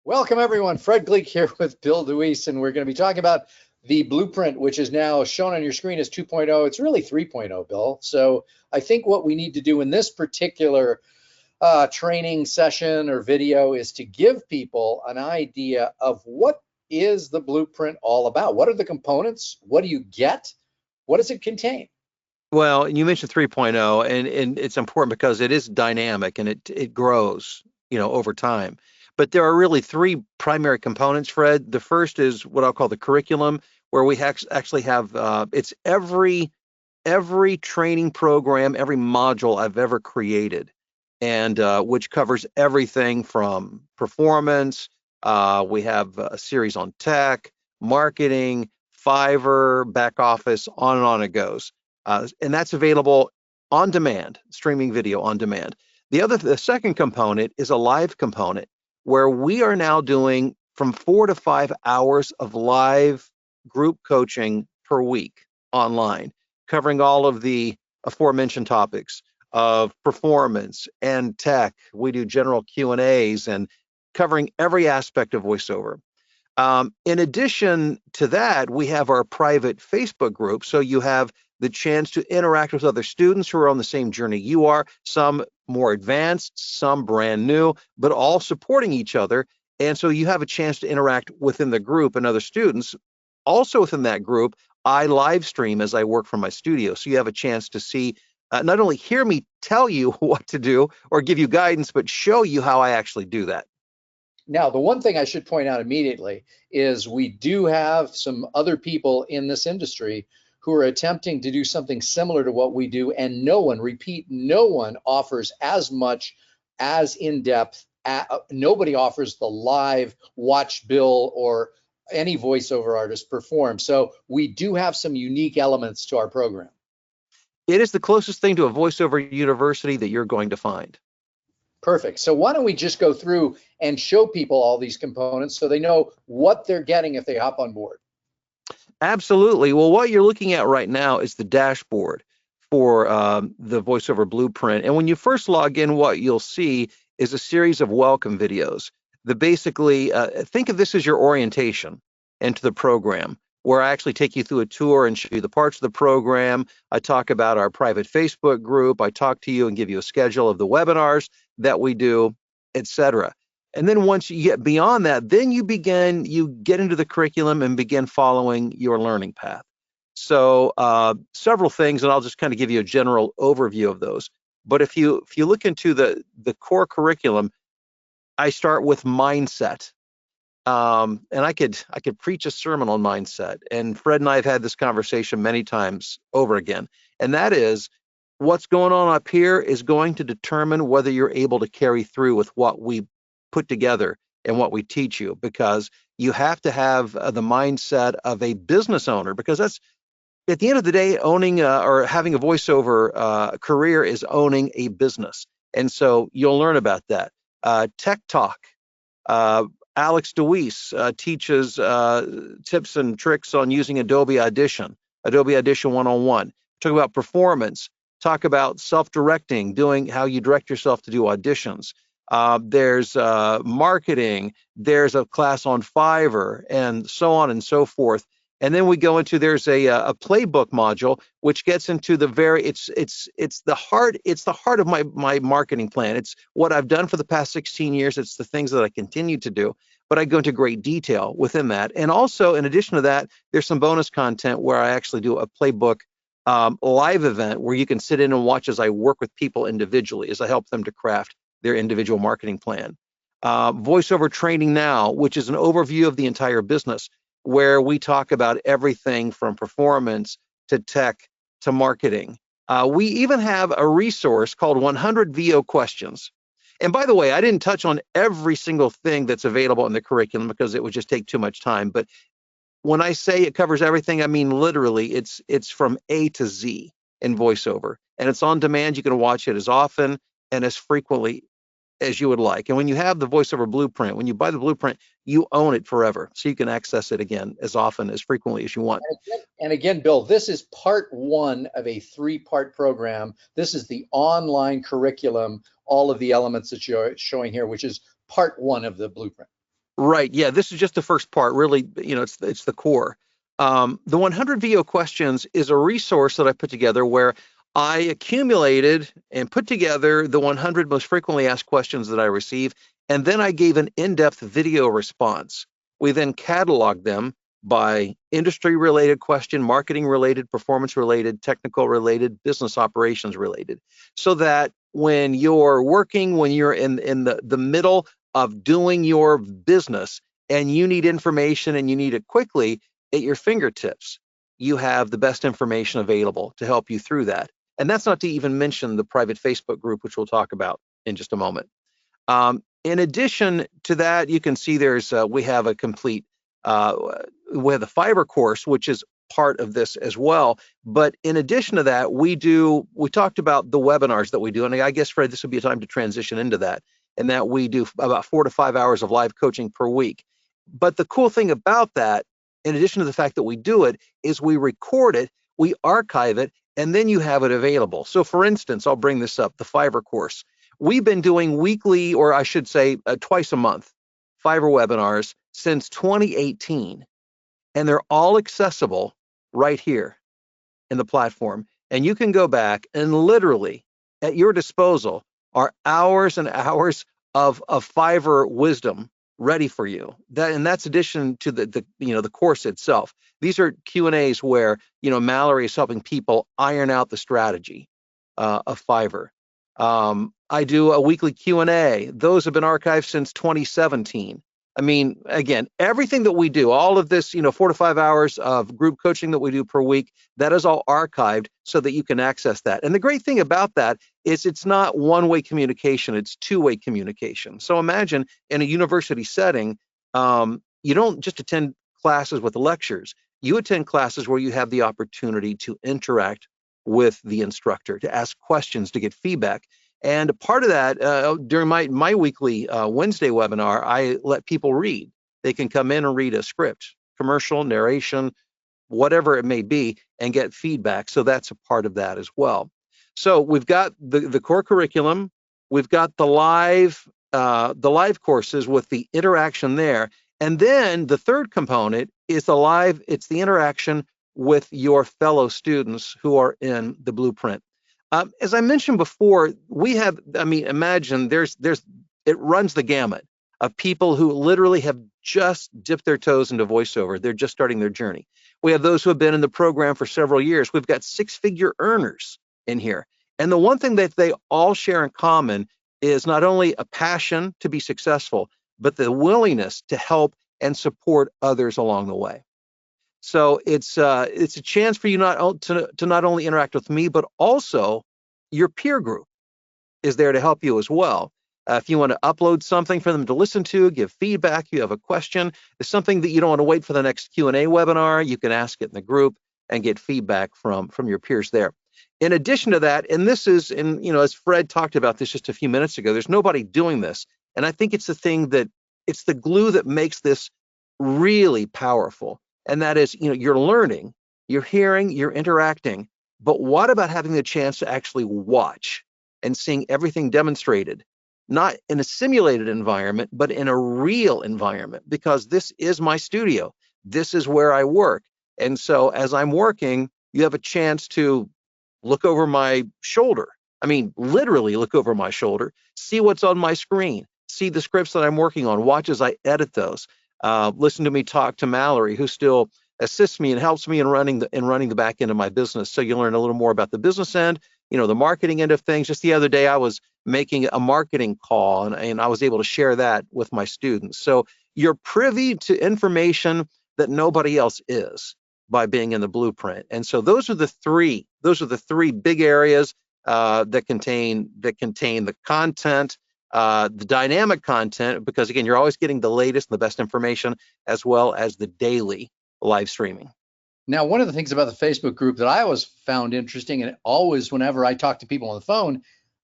Welcome everyone. Fred Gleek here with Bill Deweese, and we're going to be talking about the blueprint, which is now shown on your screen as 2.0. It's really 3.0, Bill. So I think what we need to do in this particular training session or video is to give people an idea of what is the blueprint all about. What are the components? What do you get? What does it contain? Well, you mentioned 3.0, and it's important because it is dynamic and it grows, over time. But there are really three primary components, Fred. The first is what I'll call the curriculum, where we actually have it's every training program, every module I've ever created, and which covers everything from performance. We have a series on tech, marketing, Fiverr, back office, on and on it goes. And that's available on demand, streaming video on demand. The second component is a live component where we are now doing from 4 to 5 hours of live group coaching per week online, covering all of the aforementioned topics of performance and tech. We do general Q&As and covering every aspect of voiceover. In addition to that, we have our private Facebook group. So you have the chance to interact with other students who are on the same journey you are, some more advanced, some brand new, but all supporting each other. And so you have a chance to interact within the group and other students. Also within that group, I live stream as I work from my studio. So you have a chance to see, not only hear me tell you what to do or give you guidance, but show you how I actually do that. Now, the one thing I should point out immediately is we do have some other people in this industry who are attempting to do something similar to what we do, and no one offers as much, as in-depth. Nobody offers the live watch Bill or any voiceover artist perform. So we do have some unique elements to our program. It is the closest thing to a voiceover university that you're going to find. Perfect. So why don't we just go through and show people all these components so they know what they're getting if they hop on board? Absolutely. Well, what you're looking at right now is the dashboard for the VoiceOver Blueprint. And when you first log in, what you'll see is a series of welcome videos that basically think of this as your orientation into the program, where I actually take you through a tour and show you the parts of the program. I talk about our private Facebook group. I talk to you and give you a schedule of the webinars that we do, etc. And then once you get beyond that, then you get into the curriculum and begin following your learning path. So several things, and I'll just kind of give you a general overview of those. But if you look into the core curriculum, I start with mindset. And I could preach a sermon on mindset. And Fred and I have had this conversation many times over again. And that is, what's going on up here is going to determine whether you're able to carry through with what we put together and what we teach you, because you have to have the mindset of a business owner, because that's at the end of the day, owning or having a voiceover career is owning a business. And so you'll learn about that. Tech Talk. Alex Deweese teaches tips and tricks on using Adobe Audition 101. Talk about performance. Talk about self-directing, doing how you direct yourself to do auditions. There's marketing. There's a class on Fiverr, and so on and so forth. And then we go into there's a playbook module, which gets into the it's the heart of my marketing plan. It's what I've done for the past 16 years. It's the things that I continue to do, but I go into great detail within that. And also, in addition to that, there's some bonus content where I actually do a playbook live event where you can sit in and watch as I work with people individually, as I help them to craft their individual marketing plan. Voiceover Training Now, which is an overview of the entire business, where we talk about everything from performance to tech to marketing. We even have a resource called 100 VO Questions. And by the way, I didn't touch on every single thing that's available in the curriculum because it would just take too much time. But when I say it covers everything, I mean literally it's from A to Z in VoiceOver. And it's on demand. You can watch it as often and as frequently as you would like. And when you have the VoiceOver Blueprint, when you buy the blueprint, you own it forever. So you can access it again as often, as frequently as you want. And again, Bill, this is part one of a three-part program. This is the online curriculum, all of the elements that you're showing here, which is part one of the blueprint. Right. Yeah. This is just the first part. Really, it's the core. The 100 VO questions is a resource that I put together where I accumulated and put together the 100 most frequently asked questions that I receive, and then I gave an in-depth video response. We then cataloged them by industry-related question, marketing-related, performance-related, technical-related, business operations-related, so that when you're working, when you're in the middle of doing your business and you need information and you need it quickly at your fingertips, you have the best information available to help you through that. And that's not to even mention the private Facebook group, which we'll talk about in just a moment. In addition to that, you can see we have a complete, we have the Fiverr course, which is part of this as well. But in addition to that, we talked about the webinars that we do. And I guess, Fred, this would be a time to transition into that, and that we do about 4 to 5 hours of live coaching per week. But the cool thing about that, in addition to the fact that we do it, is we record it, we archive it, and then you have it available. So for instance, I'll bring this up, the Fiverr course. We've been doing weekly, or I should say twice a month, Fiverr webinars since 2018. And they're all accessible right here in the platform. And you can go back and literally at your disposal are hours and hours of Fiverr wisdom ready for you. That's addition to the course itself. These are Q&As where Mallory is helping people iron out the strategy of Fiverr. I do a weekly Q&A. Those have been archived since 2017. I mean, again, everything that we do, all of this, 4 to 5 hours of group coaching that we do per week, that is all archived so that you can access that. And the great thing about that is it's not one-way communication, it's two-way communication. So imagine in a university setting, you don't just attend classes with the lectures, you attend classes where you have the opportunity to interact with the instructor, to ask questions, to get feedback. And part of that, during my weekly Wednesday webinar, I let people read. They can come in and read a script, commercial, narration, whatever it may be, and get feedback. So that's a part of that as well. So we've got the core curriculum, we've got the live courses with the interaction there, and then the third component is it's the interaction with your fellow students who are in the blueprint. As I mentioned before, imagine it runs the gamut of people who literally have just dipped their toes into voiceover. They're just starting their journey. We have those who have been in the program for several years. We've got 6-figure earners in here. And the one thing that they all share in common is not only a passion to be successful, but the willingness to help and support others along the way. So it's a chance for you to not only interact with me, but also your peer group is there to help you as well. If you want to upload something for them to listen to, give feedback, you have a question, it's something that you don't want to wait for the next Q&A webinar, you can ask it in the group and get feedback from your peers there. In addition to that, and this is, as Fred talked about this just a few minutes ago, there's nobody doing this. And I think it's it's the glue that makes this really powerful. And that is, you're learning, you're hearing, you're interacting, but what about having the chance to actually watch and seeing everything demonstrated, not in a simulated environment, but in a real environment, because this is my studio. This is where I work. And so as I'm working, you have a chance to look over my shoulder. I mean, literally look over my shoulder, see what's on my screen, see the scripts that I'm working on, watch as I edit those. Listen to me talk to Mallory, who still assists me and helps me in running the back end of my business. So you learn a little more about the business end, the marketing end of things. Just the other day, I was making a marketing call and I was able to share that with my students. So you're privy to information that nobody else is by being in the blueprint. And so those are the three big areas that contain the content. The dynamic content, because again, you're always getting the latest and the best information, as well as the daily live streaming. Now, one of the things about the Facebook group that I always found interesting, and always whenever I talk to people on the phone,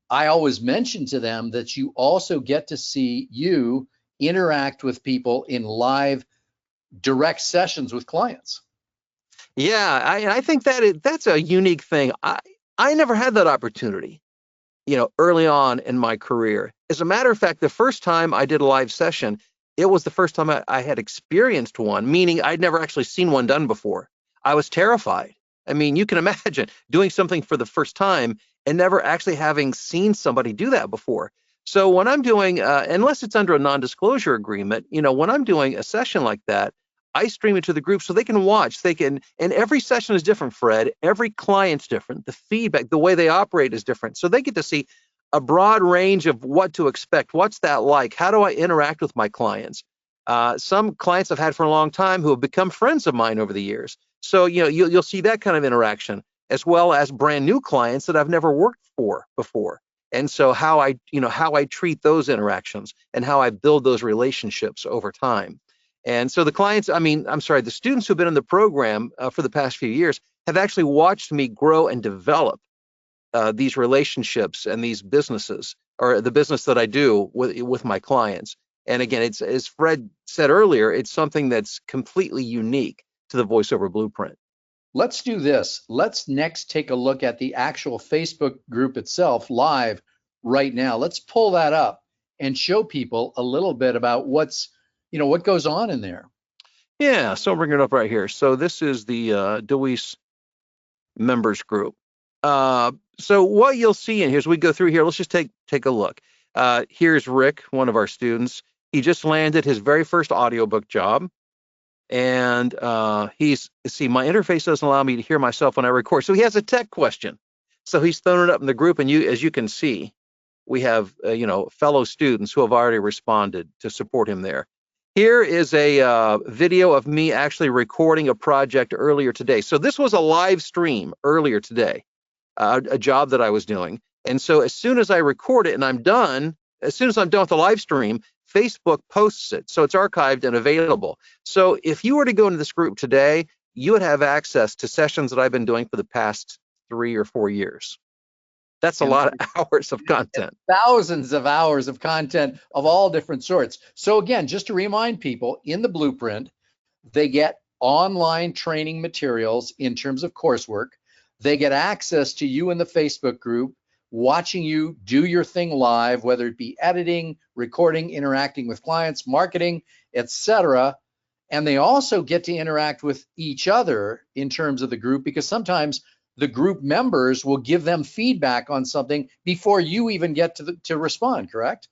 I always mention to them that you also get to see you interact with people in live direct sessions with clients. Yeah, I think that's a unique thing. I never had that opportunity, early on in my career. As a matter of fact, the first time I did a live session, it was the first time I had experienced one, meaning I'd never actually seen one done before. I was terrified. I mean, you can imagine doing something for the first time and never actually having seen somebody do that before. So when I'm doing, unless it's under a non-disclosure agreement, when I'm doing a session like that, I stream it to the group so they can watch. And every session is different, Fred. Every client's different. The feedback, the way they operate is different. So they get to see a broad range of what to expect. What's that like? How do I interact with my clients? Some clients I've had for a long time who have become friends of mine over the years. So you'll see that kind of interaction, as well as brand new clients that I've never worked for before. And so how I treat those interactions and how I build those relationships over time. And so the students who've been in the program for the past few years have actually watched me grow and develop these relationships and these businesses, or the business that I do with my clients. And again, it's, as Fred said earlier, it's something that's completely unique to the VoiceOver Blueprint. Let's do this. Let's next take a look at the actual Facebook group itself live right now. Let's pull that up and show people a little bit about what goes on in there. Yeah, so I'll bring it up right here. So this is the DeWeese members group. So what you'll see in here as we go through here, let's just take a look. Here's Rick, one of our students. He just landed his very first audiobook job. And my interface doesn't allow me to hear myself when I record. So he has a tech question. So he's thrown it up in the group, and as you can see, we have fellow students who have already responded to support him there. Here is a video of me actually recording a project earlier today. So this was a live stream earlier today, a job that I was doing. And so as soon as I record it and I'm done, as soon as I'm done with the live stream, Facebook posts it, so it's archived and available. So if you were to go into this group today, you would have access to sessions that I've been doing for the past 3 or 4 years. That's a lot of hours of content. Thousands of hours of content of all different sorts. So again, just to remind people, in the Blueprint, they get online training materials in terms of coursework. They get access to you in the Facebook group, watching you do your thing live, whether it be editing, recording, interacting with clients, marketing, etc. And they also get to interact with each other in terms of the group, because sometimes the group members will give them feedback on something before you even get to respond, correct?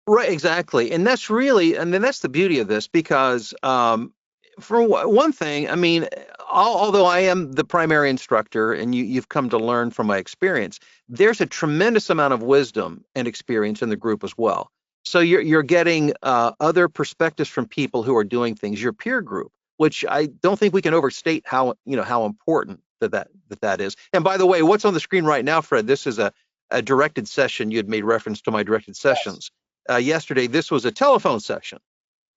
Right, exactly. And that's the beauty of this, because for one thing, I mean, although I am the primary instructor and you've come to learn from my experience, there's a tremendous amount of wisdom and experience in the group as well. So you're getting other perspectives from people who are doing things, your peer group, which I don't think we can overstate how important that is. And by the way, what's on the screen right now, Fred, this is a directed session. You had made reference to my directed sessions. Yes. Yesterday, this was a telephone session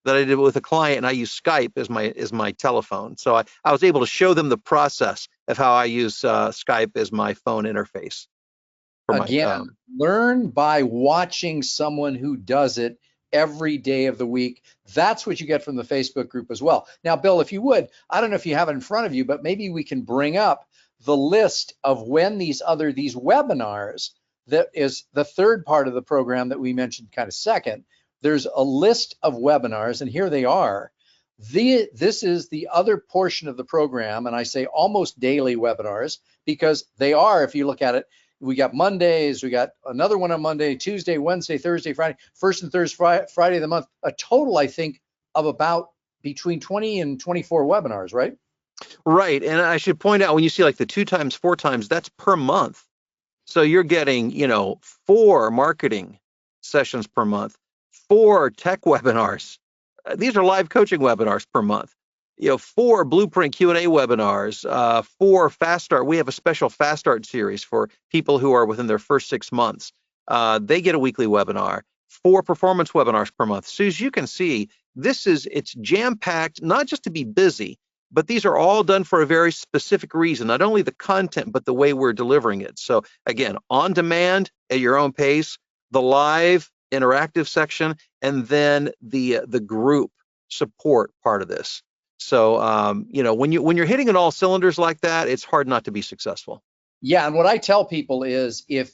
that I did with a client, and I use Skype as my telephone. So I was able to show them the process of how I use Skype as my phone interface. Again, learn by watching someone who does it every day of the week. That's what you get from the Facebook group as well. Now, Bill, if you would, I don't know if you have it in front of you, but maybe we can bring up the list of when these webinars, that is the third part of the program that we mentioned kind of second. There's a list of webinars, and here they are. This is the other portion of the program, and I say almost daily webinars, because they are, if you look at it, we got Mondays, we got another one on Monday, Tuesday, Wednesday, Thursday, Friday, first and third Friday of the month, a total, I think, of about between 20 and 24 webinars, right? Right, and I should point out, when you see like the 2 times, 4 times, that's per month. So you're getting, 4 marketing sessions per month, 4 tech webinars. These are live coaching webinars per month. 4 Blueprint Q&A webinars, 4 Fast Start. We have a special Fast Start series for people who are within their first 6 months. They get a weekly webinar, 4 performance webinars per month. So as you can see, it's jam-packed, not just to be busy, but these are all done for a very specific reason, not only the content, but the way we're delivering it. So again, on demand at your own pace, the live interactive section, and then the group support part of this. So when you're hitting on all cylinders like that, it's hard not to be successful. Yeah, and what I tell people is, if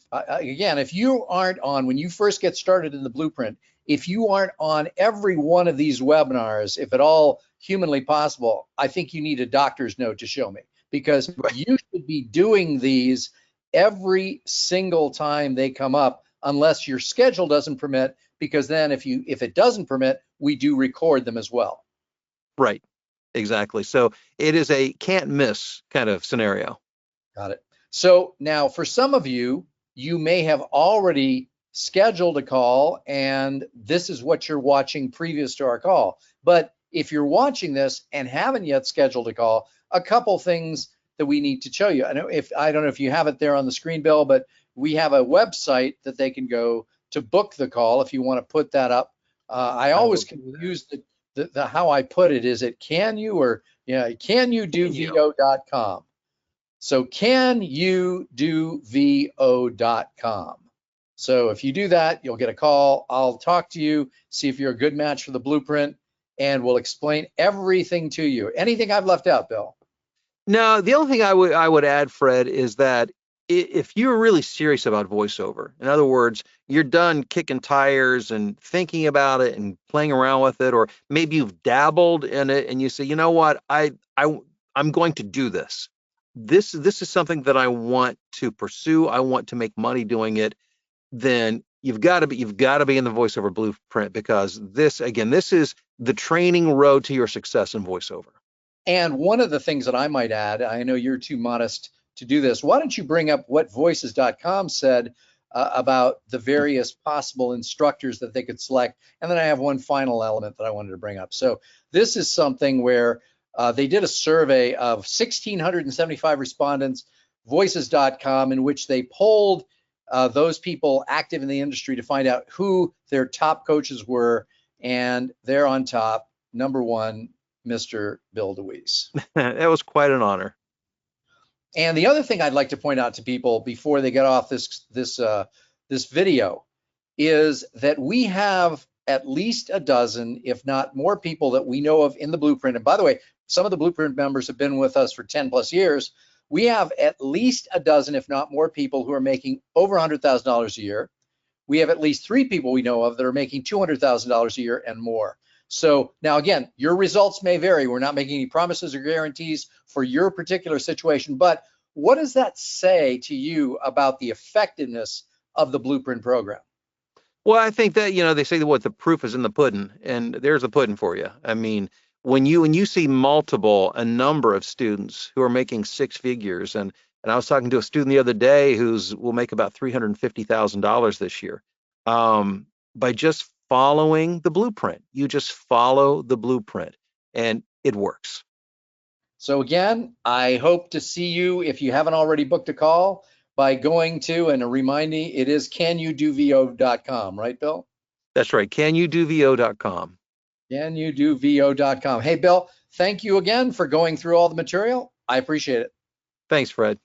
you aren't on, when you first get started in the Blueprint, if you aren't on every one of these webinars, if at all humanly possible, I think you need a doctor's note to show me, because you should be doing these every single time they come up, unless your schedule doesn't permit, because then if it doesn't permit, we do record them as well. Right. Exactly. So it is a can't miss kind of scenario. Got it. So now for some of you, you may have already scheduled a call and this is what you're watching previous to our call. But if you're watching this and haven't yet scheduled a call, a couple things that we need to show you. I don't know if you have it there on the screen, Bill, but we have a website that they can go to book the call if you want to put that up. I always confuse the how I put it. Is it canyoudovo.com? So canyoudovo.com. So if you do that, you'll get a call. I'll talk to you, see if you're a good match for the blueprint, and we'll explain everything to you. Anything I've left out, Bill? No, the only thing I would add, Fred, is that if you're really serious about voiceover, in other words, you're done kicking tires and thinking about it and playing around with it, or maybe you've dabbled in it and you say, you know what, I'm going to do this. This is something that I want to pursue. I want to make money doing it. Then you've got to be in the voiceover blueprint, because this is the training road to your success in voiceover. And one of the things that I might add, I know you're too modest to do this. Why don't you bring up what voices.com said about the various possible instructors that they could select? And then I have one final element that I wanted to bring up. So this is something where they did a survey of 1,675 respondents, voices.com, in which they polled those people active in the industry to find out who their top coaches were. And they're on top, number one, Mr. Bill DeWeese. That was quite an honor. And the other thing I'd like to point out to people before they get off this video is that we have at least a dozen, if not more, people that we know of in the blueprint. And by the way, some of the blueprint members have been with us for 10 plus years. We have at least a dozen, if not more, people who are making over $100,000 a year. We have at least 3 people we know of that are making $200,000 a year and more. So now, again, your results may vary. We're not making any promises or guarantees for your particular situation, but what does that say to you about the effectiveness of the blueprint program? Well, I think that, they say that the proof is in the pudding, and there's the pudding for you. I mean, when you see a number of students who are making 6 figures, and I was talking to a student the other day will make about $350,000 this year, by just following the blueprint. You just follow the blueprint and it works. So again, I hope to see you, if you haven't already booked a call, by going to, and reminding, it is canyoudovo.com, right, Bill? That's right, canyoudovo.com. Canyoudovo.com. Hey, Bill, thank you again for going through all the material. I appreciate it. Thanks, Fred.